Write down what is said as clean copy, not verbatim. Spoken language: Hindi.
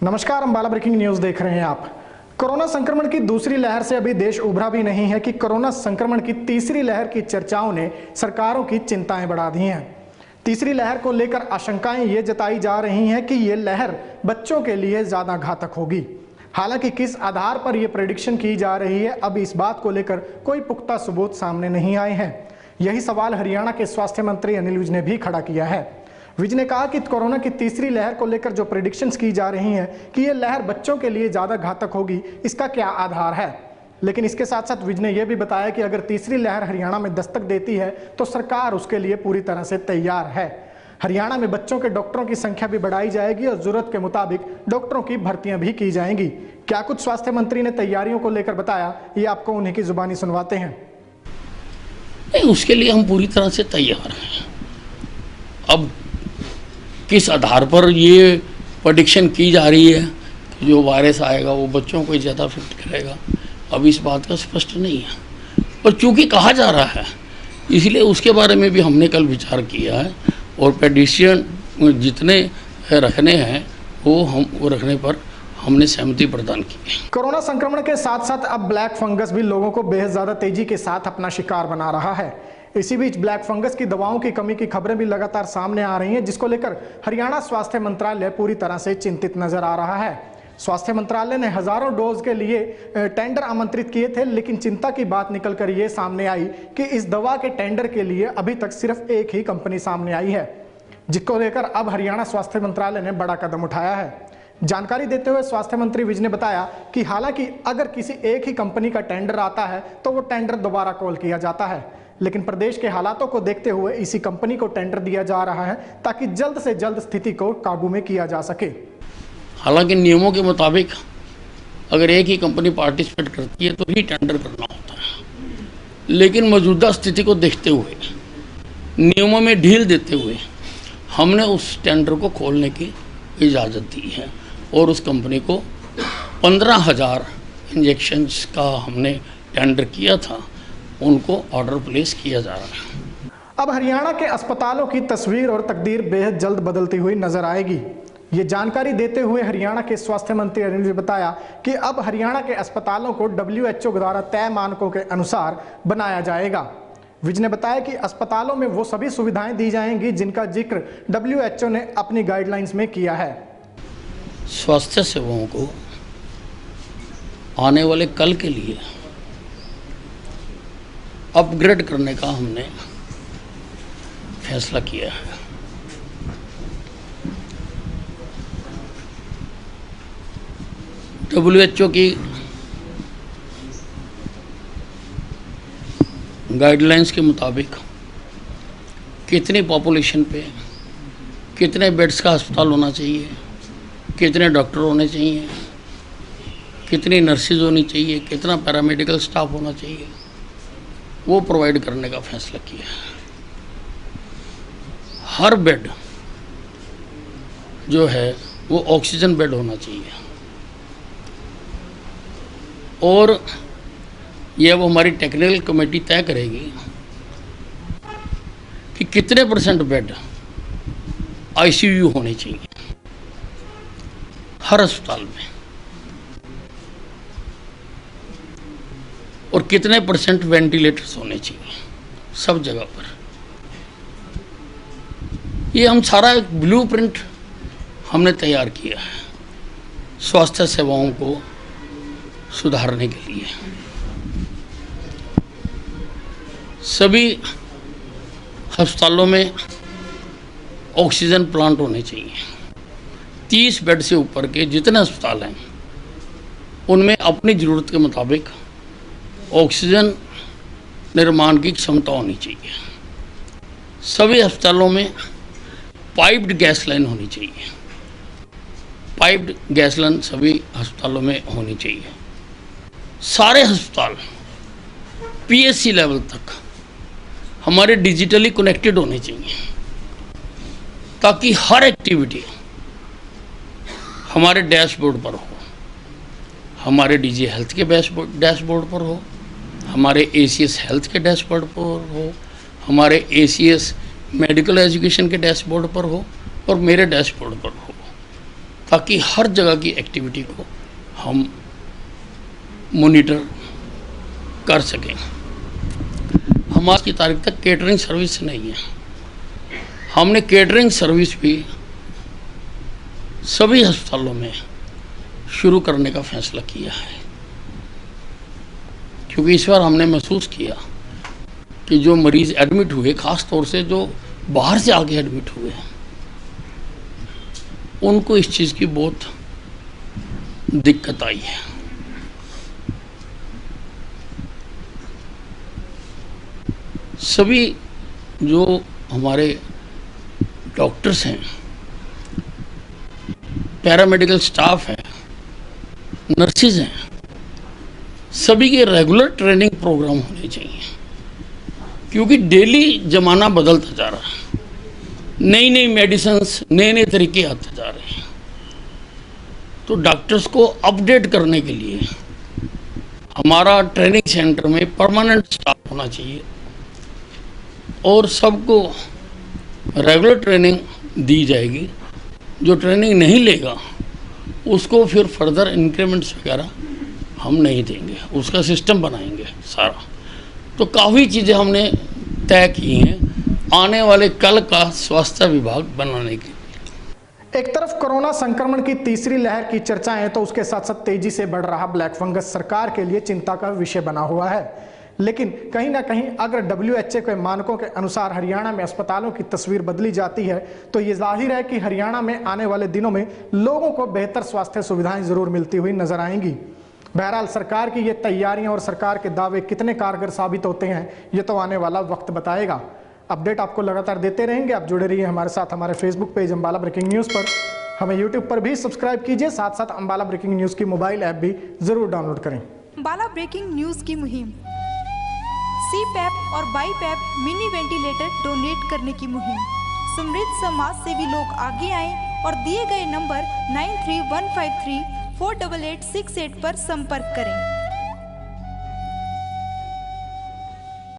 नमस्कार, अंबाला ब्रेकिंग न्यूज देख रहे हैं आप। कोरोना संक्रमण की दूसरी लहर से अभी देश उभरा भी नहीं है कि कोरोना संक्रमण की तीसरी लहर की चर्चाओं ने सरकारों की चिंताएं बढ़ा दी हैं। तीसरी लहर को लेकर आशंकाएं ये जताई जा रही हैं कि ये लहर बच्चों के लिए ज्यादा घातक होगी। हालांकि किस आधार पर यह प्रेडिक्शन की जा रही है, अभी इस बात को लेकर कोई पुख्ता सबूत सामने नहीं आए हैं। यही सवाल हरियाणा के स्वास्थ्य मंत्री अनिल विज ने भी खड़ा किया है। विज ने कहा कि कोरोना की तीसरी लहर को लेकर जो प्रेडिक्शंस की जा रही हैं कि ये लहर बच्चों के लिए ज़्यादा घातक होगी, इसका क्या आधार है। लेकिन इसके साथ साथ विज ने यह भी बताया कि अगर तीसरी लहर हरियाणा में दस्तक देती है तो सरकार उसके लिए पूरी तरह से तैयार है। हरियाणा में बच्चों के डॉक्टरों की संख्या भी बढ़ाई जाएगी और जरूरत के मुताबिक डॉक्टरों की भर्तियां भी की जाएंगी। क्या कुछ स्वास्थ्य मंत्री ने तैयारियों को लेकर बताया, ये आपको उन्हीं की जुबानी सुनवाते हैं। नहीं, उसके लिए हम पूरी तरह से तैयार हैं। अब किस आधार पर ये प्रेडिक्शन की जा रही है कि जो वायरस आएगा वो बच्चों को ज़्यादा अफेक्ट करेगा, अब इस बात का स्पष्ट नहीं है। पर चूंकि कहा जा रहा है, इसलिए उसके बारे में भी हमने कल विचार किया है और प्रेडिक्शन जितने रखने हैं वो रखने पर हमने सहमति प्रदान की है। कोरोना संक्रमण के साथ साथ अब ब्लैक फंगस भी लोगों को बेहद ज्यादा तेजी के साथ अपना शिकार बना रहा है। इसी बीच ब्लैक फंगस की दवाओं की कमी की खबरें भी लगातार सामने आ रही हैं, जिसको लेकर हरियाणा स्वास्थ्य मंत्रालय पूरी तरह से चिंतित नजर आ रहा है। स्वास्थ्य मंत्रालय ने हजारों डोज के लिए टेंडर आमंत्रित किए थे, लेकिन चिंता की बात निकलकर ये सामने आई कि इस दवा के टेंडर के लिए अभी तक सिर्फ एक ही कंपनी सामने आई है, जिसको लेकर अब हरियाणा स्वास्थ्य मंत्रालय ने बड़ा कदम उठाया है। जानकारी देते हुए स्वास्थ्य मंत्री विज ने बताया कि हालांकि अगर किसी एक ही कंपनी का टेंडर आता है तो वो टेंडर दोबारा कॉल किया जाता है, लेकिन प्रदेश के हालातों को देखते हुए इसी कंपनी को टेंडर दिया जा रहा है ताकि जल्द से जल्द स्थिति को काबू में किया जा सके। हालांकि नियमों के मुताबिक अगर एक ही कंपनी पार्टिसिपेट करती है तो ही टेंडर करना होता है, लेकिन मौजूदा स्थिति को देखते हुए, नियमों में ढील देते हुए हमने उस टेंडर को खोलने की इजाज़त दी है और उस कंपनी को 15,000 इंजेक्शन्स का हमने टेंडर किया था, उनको ऑर्डर प्लेस किया जा रहा है। अब हरियाणा के अस्पतालों की तस्वीर और तकदीर बेहद जल्द बदलती हुई नजर आएगी। ये जानकारी देते हुए हरियाणा के स्वास्थ्य मंत्री अनिल ने बताया कि अब हरियाणा के अस्पतालों को WHO द्वारा तय मानकों के अनुसार बनाया जाएगा। विज ने बताया कि अस्पतालों में वो सभी सुविधाएं दी जाएंगी जिनका जिक्र WHO ने अपनी गाइडलाइंस में किया है। स्वास्थ्य सेवाओं को आने वाले कल के लिए अपग्रेड करने का हमने फैसला किया है। WHO की गाइडलाइंस के मुताबिक कितनी पॉपुलेशन पे कितने बेड्स का अस्पताल होना चाहिए, कितने डॉक्टर होने चाहिए, कितनी नर्सेज होनी चाहिए, कितना पैरामेडिकल स्टाफ होना चाहिए, वो प्रोवाइड करने का फैसला किया है। हर बेड जो है वो ऑक्सीजन बेड होना चाहिए और यह वो हमारी टेक्निकल कमेटी तय करेगी कि कितने % बेड ICU होने चाहिए हर अस्पताल में और कितने % वेंटिलेटर्स होने चाहिए सब जगह पर। ये हम सारा एक ब्लूप्रिंट हमने तैयार किया है स्वास्थ्य सेवाओं को सुधारने के लिए। सभी अस्पतालों में ऑक्सीजन प्लांट होने चाहिए। 30 बेड से ऊपर के जितने अस्पताल हैं उनमें अपनी ज़रूरत के मुताबिक ऑक्सीजन निर्माण की क्षमता होनी चाहिए। सभी अस्पतालों में पाइप्ड गैस लाइन होनी चाहिए। पाइप्ड गैस लाइन सभी अस्पतालों में होनी चाहिए। सारे अस्पताल PSC लेवल तक हमारे डिजिटली कनेक्टेड होने चाहिए ताकि हर एक्टिविटी हमारे डैशबोर्ड पर हो, हमारे DG हेल्थ के डैशबोर्ड पर हो, हमारे ACS हेल्थ के डैशबोर्ड पर हो, हमारे ACS मेडिकल एजुकेशन के डैशबोर्ड पर हो और मेरे डैशबोर्ड पर हो। ताकि हर जगह की एक्टिविटी को हम मॉनिटर कर सकें। हम आज की तारीख तक केटरिंग सर्विस नहीं है। हमने केटरिंग सर्विस भी सभी अस्पतालों में शुरू करने का फैसला किया है, क्योंकि इस बार हमने महसूस किया कि जो मरीज़ एडमिट हुए, ख़ास तौर से जो बाहर से आके एडमिट हुए हैं, उनको इस चीज़ की बहुत दिक्कत आई है। सभी जो हमारे डॉक्टर्स हैं, पैरामेडिकल स्टाफ है, नर्सिस हैं, सभी के रेगुलर ट्रेनिंग प्रोग्राम होने चाहिए, क्योंकि डेली ज़माना बदलता जा रहा है, नई नई मेडिसिन्स, नए नए तरीके आते जा रहे हैं। तो डॉक्टर्स को अपडेट करने के लिए हमारा ट्रेनिंग सेंटर में परमानेंट स्टाफ होना चाहिए और सबको रेगुलर ट्रेनिंग दी जाएगी। जो ट्रेनिंग नहीं लेगा उसको फिर फर्दर इंक्रीमेंट्स वगैरह हम नहीं देंगे, उसका सिस्टम बनाएंगे सारा। तो काफ़ी चीज़ें हमने तय की हैं आने वाले कल का स्वास्थ्य विभाग बनाने की। एक तरफ कोरोना संक्रमण की तीसरी लहर की चर्चाएं तो उसके साथ साथ तेजी से बढ़ रहा ब्लैक फंगस सरकार के लिए चिंता का विषय बना हुआ है। लेकिन कहीं ना कहीं अगर WHO के मानकों के अनुसार हरियाणा में अस्पतालों की तस्वीर बदली जाती है तो ये जाहिर है कि हरियाणा में आने वाले दिनों में लोगों को बेहतर स्वास्थ्य सुविधाएं जरूर मिलती हुई नजर आएंगी। बहरहाल सरकार की ये तैयारियां और सरकार के दावे कितने कारगर साबित होते हैं ये तो आने वाला वक्त बताएगा। अपडेट आपको लगातार देते रहेंगे। आप जुड़े रहिए हमारे साथ हमारे Facebook page Ambala breaking news पर। हमें यूट्यूब पर भी सब्सक्राइब कीजिए, साथ साथ अंबाला ब्रेकिंग न्यूज़ की मोबाइल ऐप भी जरूर डाउनलोड करें। अंबाला ब्रेकिंग न्यूज़ की मुहिम, CPAP और BiPAP मिनी वेंटिलेटर डोनेट करने की मुहिम। समृद्ध समाज सेवी लोग आगे आएं और दिए गए नंबर 9315348868 पर संपर्क करें।